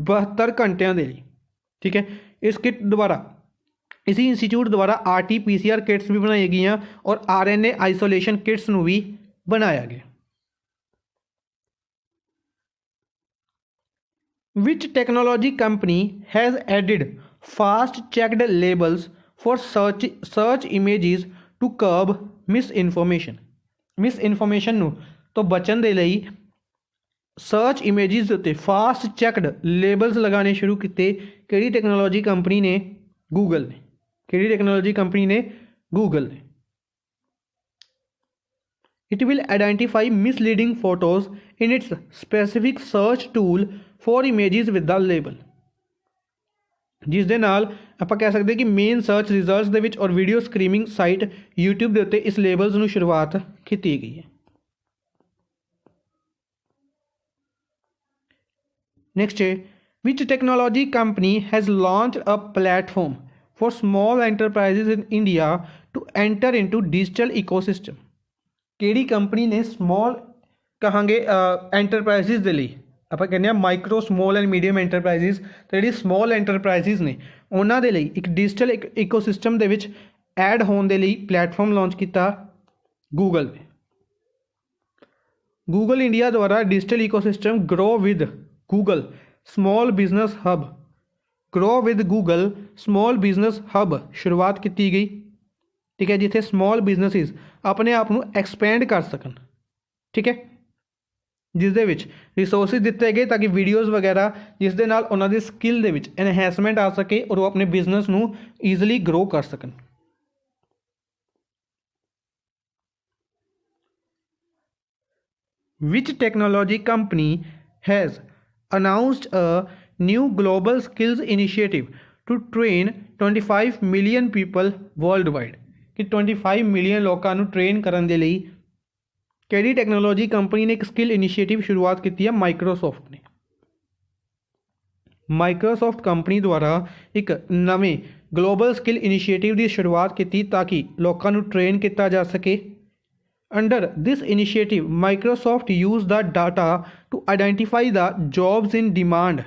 72 घंटिया के लिए। ठीक है, इस किट द्वारा इसी इंस्टीट्यूट द्वारा RT-PCR किट्स भी बनाई गई और RNA आइसोलेशन किट्स नूं भी बनाया गया। Which technology company has added fast checked labels for search images to curb misinformation? मिसइनफॉर्मेशन नूं तो बचन दे लई सर्च इमेजिज के उत्ते फास्ट चैकड लेबल्स लगाने शुरू किए। किहड़ी टैक्नोलॉजी कंपनी ने? गूगल ने। किहड़ी टैक्नोलॉजी कंपनी ने? गूगल ने। It will identify misleading photos in its specific search tool for images with the label. जिस दे नाल आपां कह सकते कि मेन सर्च रिजल्ट्स दे विच और वीडियो स्ट्रीमिंग साइट यूट्यूब के उत्ते इस लेबल्स नूं शुरुआत की गई है। नेक्स्ट है which technology company has launch a platform for small enterprises in India to enter into digital ecosystem. केड़ी कंपनी ने स्मॉल कहांगे एंटरप्राइजेज दे लई आप कहने micro small and medium enterprises तो जी स्मॉल एंटरप्राइजेज ने उन्होंने दे लई एक डिजिटल इकोसिस्टम दे विच ऐड होने दे लई प्लेटफॉर्म लॉन्च किया गूगल ने। गूगल इंडिया द्वारा digital ecosystem grow with Google small business hub grow with Google small business hub शुरुआत की गई। ठीक है, जिथे स्मॉल बिजनेसिस अपने आप को एक्सपेंड कर सकन। ठीक है, जिस दे विच रिसोर्सिस दिते गए ताकि वीडियोज़ वगैरह जिस दे नाल उन्हां दी स्किल दे विच एनहेंसमेंट आ सके और वो अपने बिजनेस नूं ईजिली ग्रो कर सकन। विच technology company has announced a new global skills initiative to train 25 million people worldwide कि 25 मिलियन लोगों को ट्रेन करने के लिए किहड़ी टैक्नोलॉजी कंपनी ने एक स्किल इनिशिएटिव शुरुआत की है? माइक्रोसॉफ्ट ने। माइक्रोसॉफ्ट कंपनी द्वारा एक नवे ग्लोबल स्किल इनिशिएटिव की शुरुआत की ताकि लोगों को ट्रेन किया जा सके। Under this initiative, Microsoft used the data to identify the jobs in demand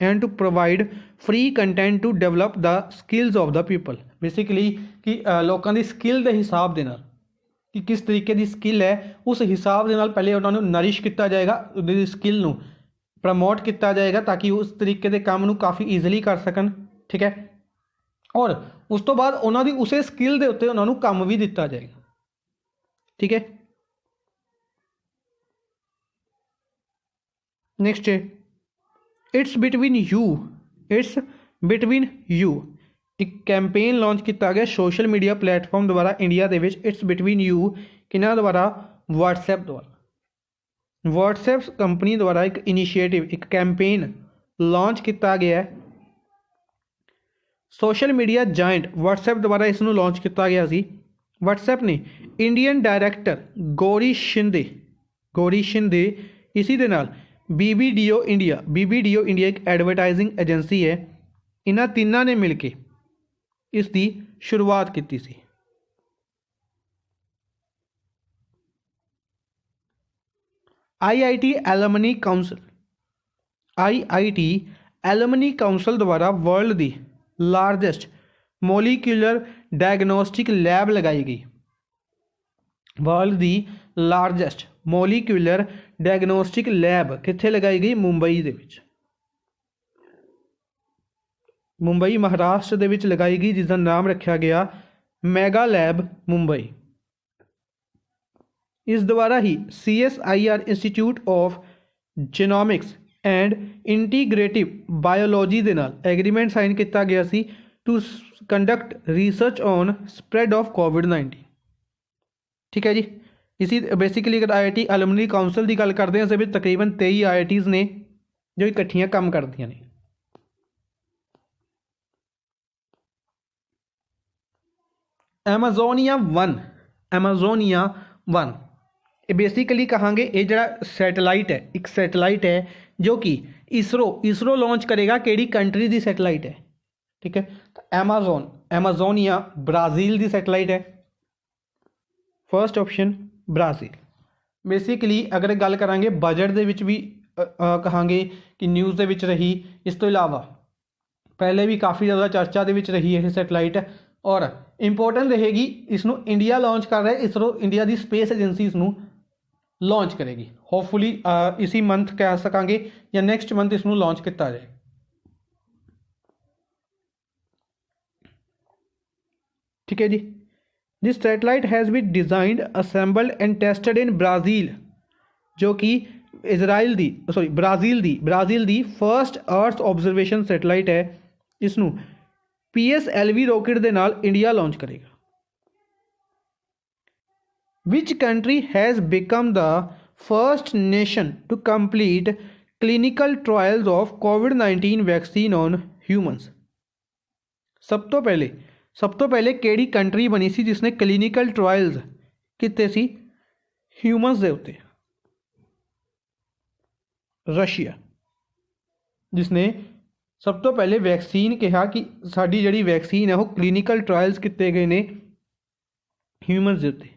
and to provide free content to develop the skills of the people. Basically कि लोगों की स्किल के हिसाब के नाल कि किस तरीके की स्किल है उस हिसाब के नाल पहले उन्होंने नरिश किया जाएगा, उनकी स्किल नूं प्रमोट किया जाएगा ताकि उस तरीके के काम नूं काफ़ी ईजिली कर सकन। ठीक है, और उस तो बाद उन्हों की उस स्किल के उत्ते उन्होंने काम भी दिता जाएगा। ठीक है, नेक्स्ट है इट्स बिटवीन यू एक कैंपेन लॉन्च किया गया सोशल मीडिया प्लेटफॉर्म द्वारा इंडिया के इट्स बिटवीन यू किन्हां द्वारा व्हाट्सएप कंपनी द्वारा एक इनिशिएटिव एक कैंपेन लॉन्च किया गया है। सोशल मीडिया जायंट व्हाट्सएप द्वारा इसनूं लॉन्च किया गया सी। व्हाट्सएप ने इंडियन डायरैक्टर गौरी शिंदे इसी दे नाल BBDO इंडिया एक एडवरटाइजिंग एजेंसी है, इन्हां तिन्नां ने मिल के इसकी शुरुआत की सी। IIT एलमनी काउंसल द्वारा वर्ल्ड की लार्जेस्ट मोलीक्यूलर डायग्नोस्टिक लैब लगाई गई। वर्ल्ड की लार्जेस्ट मोलीक्यूलर डायग्नोस्टिक लैब कित्थे लगाई गई? मुंबई दे विच, मुंबई महाराष्ट्र दे विच लगाई गई, जिसका नाम रखा गया मैगा लैब मुंबई। इस द्वारा ही CSIR Institute of Genomics and Integrative Biology के नाल एग्रीमेंट साइन किया गया सी to conduct research on spread of COVID. ठीक है जी, इसी बेसिकली अगर IIT एलुमनी काउंसल की गल करते हैं इस तकरीबन 23 IITs ने जो इकट्ठियां काम करदियां ने। एमाजोनिया वन बेसिकली कहांगे ये जरा सैटेलाइट है, एक सैटेलाइट है जो कि इसरो लॉन्च करेगा। केड़ी कंट्री की सैटेलाइट है? ठीक है, एमाजोनिया ब्राज़ील की सैटेलाइट है। First option Brazil. बेसिकली अगर गल करांगे बजट दे विच भी कहांगे कि न्यूज़ दे विच रही, इस तो इलावा पहले भी काफ़ी ज़्यादा चर्चा दे विच रही है सैटेलाइट, और इंपोर्टेंट रहेगी इसनों इंडिया लॉन्च कर रहा है। इसरो इंडिया की स्पेस एजेंसी इसनों लॉन्च करेगी। होपफुली इसी मंथ कह सकांगे या नैक्सट मंथ इसनों लॉन्च किया जाए। ठीक है जी, this satellite has been designed assembled and tested in Brazil, जो कि ब्राज़ील दी फर्स्ट अर्थ ऑब्जरवेशन सैटेलाइट है। इसनों PSLV रॉकेट के नाल इंडिया लॉन्च करेगा। Which country has become the first nation to complete clinical trials of COVID-19 vaccine on humans? सब तो पहले केड़ी कंट्री बनी सी जिसने क्लिनिकल ट्रायल्स किते सी ह्यूमनस दे उत्ते? रशिया, जिसने सब तो पहले वैक्सीन कहा कि साड़ी जिहड़ी वैक्सीन है वो क्लिनिकल ट्रायल्स किए गए ने ह्यूमनस दे उत्ते।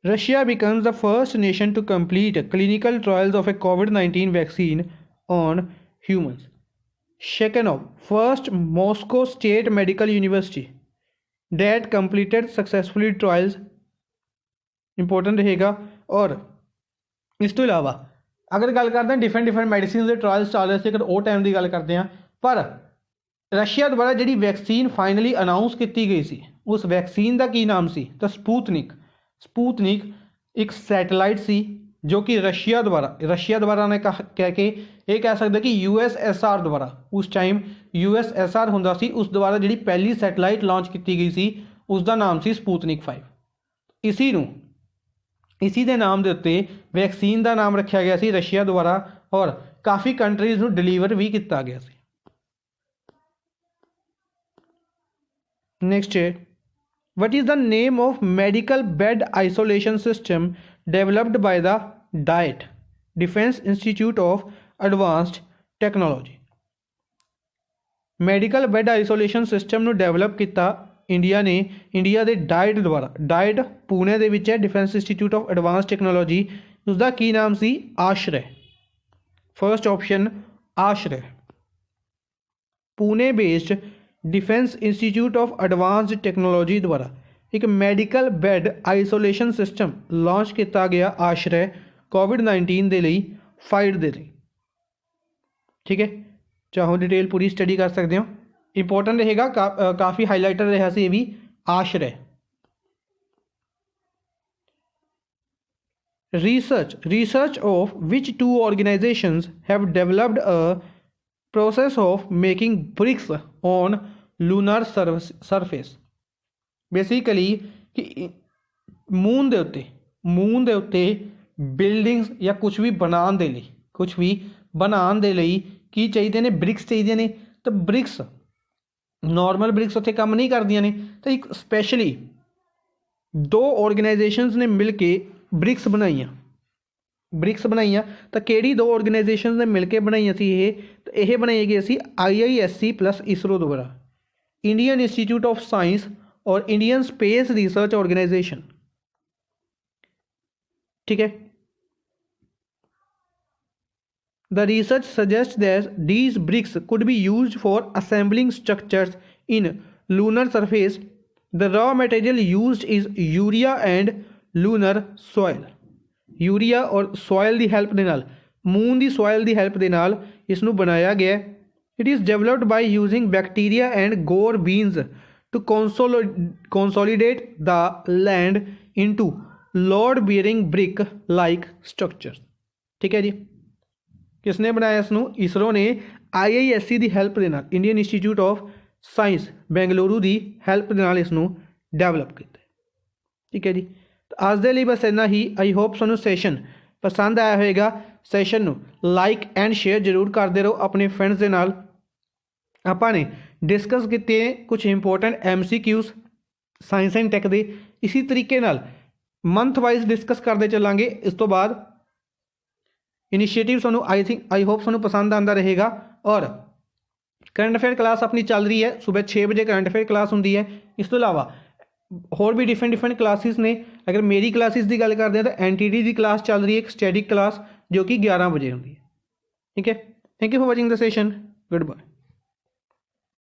Russia becomes the first nation to complete clinical trials of a COVID-19 vaccine on humans. Shekhanov, first Moscow State Medical University that completed successfully trials, important रहेगा। और इस तो इलावा अगर गल करते हैं डिफरेंट मेडिसिन के ट्रायल्स चल रहे थे, अगर वो टाइम की गल करते हैं, पर रशिया द्वारा जी वैक्सीन फाइनली अनाउंस की गई सी, उस वैक्सीन का की नाम सी? तो स्पूतनिक एक सैटेलाइट सी जो कि रशिया द्वारा ने कह के ये कह सकते कि USSR द्वारा, उस टाइम USSR हुंदा सी, उस द्वारा जी पहली सैटेलाइट लॉन्च की गई सी, उसका नाम सी स्पूतनिक 5। इसी दे नाम के उत्ते वैक्सीन का नाम रखा गया सी रशिया द्वारा, और काफ़ी कंट्रीज़ नूं डिलीवर भी किया गया सी। नेक्स्ट है What is the name of medical bed isolation system developed by the DIAT Defense Institute of Advanced Technology? Medical bad isolation system ਨੂੰ डेवलप किया इंडिया ने, इंडिया के डाइट द्वारा। डाइट पुणे ਦੇ ਵਿੱਚ है, defence Institute of advance technology, उसका की नाम सी? आश्रय। फर्स्ट ऑप्शन आश्रय। Pune based Defence Institute of Advanced technology द्वारा एक medical bad isolation system launch किया गया, आश्रय, कोविड-19 के लिए फाइट के लिए। ठीक है, चाहो डिटेल पूरी स्टडी कर सकते हो, इंपॉर्टेंट रहेगा, काफ़ी हाईलाइटर रहा से ये भी आश्रय। Research of which two organizations have developed a process of making bricks on lunar surface। Basically कि मून ਦੇ ਉੱਤੇ ਬਿਲਡਿੰਗਸ ਜਾਂ ਕੁਝ ਵੀ ਬਣਾਉਣ ਦੇ ਲਈ ਕੀ ਚਾਹੀਦੇ ਨੇ, ਬ੍ਰਿਕਸ ਚਾਹੀਦੇ ਨੇ। ਤਾਂ ਬ੍ਰਿਕਸ ਨੋਰਮਲ ਬ੍ਰਿਕਸ ਉੱਥੇ ਕੰਮ ਨਹੀਂ ਕਰਦੀਆਂ ਨੇ, ਤਾਂ ਇੱਕ ਸਪੈਸ਼ਲੀ ਦੋ ਆਰਗੇਨਾਈਜੇਸ਼ਨਸ ਨੇ ਮਿਲ ਕੇ ਬ੍ਰਿਕਸ ਬਣਾਈਆਂ। ਤਾਂ ਕਿਹੜੀ ਦੋ ਆਰਗੇਨਾਈਜੇਸ਼ਨਸ ਨੇ ਮਿਲ ਕੇ ਬਣਾਈਆਂ ਸੀ ਇਹ? ਤਾਂ ਇਹ ਬਣਾਈ ਗਈ ਸੀ IISc ਪਲੱਸ ਇਸਰੋ ਦੁਆਰਾ, ਇੰਡੀਅਨ ਇੰਸਟੀਚਿਊਟ ਆਫ ਸਾਇੰਸ और इंडियन स्पेस रिसर्च ऑर्गेनाइजेशन। ठीक है, the research suggests that these bricks could be used for assembling structures in lunar surface। The raw material used is urea and lunar soil। Urea और soil ਦੀ help ਦੇ ਨਾਲ, moon ਦੀ soil ਦੀ help ਦੇ ਨਾਲ ਇਸ ਨੂੰ ਬਣਾਇਆ ਗਿਆ। It is developed by using bacteria and gore beans to consolidate the land into load bearing brick like structures। ठीक है जी, किसने बनाया इसनूं? इसरो ने IISc ਦੀ ਹੈਲਪ ਦੇ ਨਾਲ, Indian institute of science Bengaluru the help ਦੇ ਨਾਲ ਇਸਨੂੰ ਡਿਵੈਲਪ ਕੀਤਾ। ਠੀਕ ਹੈ ਜੀ, ਤਾਂ ਅੱਜ ਦੇ ਲਈ ਬਸ ਇੰਨਾ ਹੀ। ਆਈ ਹੋਪ ਤੁਹਾਨੂੰ ਸੈਸ਼ਨ ਪਸੰਦ ਆਇਆ ਹੋਵੇਗਾ। ਸੈਸ਼ਨ ਨੂੰ ਲਾਈਕ ਐਂਡ ਸ਼ੇਅਰ ਜ਼ਰੂਰ ਕਰਦੇ ਰਹੋ ਆਪਣੇ ਫਰੈਂਡਸ ਦੇ ਨਾਲ। ਆਪਾਂ ਨੇ डिस्कस किए कुछ इंपॉर्टेंट MCQs साइंस एंड टैक के, इसी तरीके नाल मंथ वाइज डिस्कस करते चलांगे। इस तो बाद इनिशिएटिव सूँ आई होप सूँ पसंद आता रहेगा। और करंट अफेयर क्लास अपनी चल रही है, सुबह 6 बजे करंट अफेयर क्लास होंगी है। इस तो इलावा होर भी डिफरेंट क्लासिस ने। अगर मेरी क्लासिस की गल करते हैं तो NTD की क्लास चल रही है, एक स्टैटिक क्लास जो कि 11 बजे होंगी है। ठीक है, thank you for watching the session, good bye.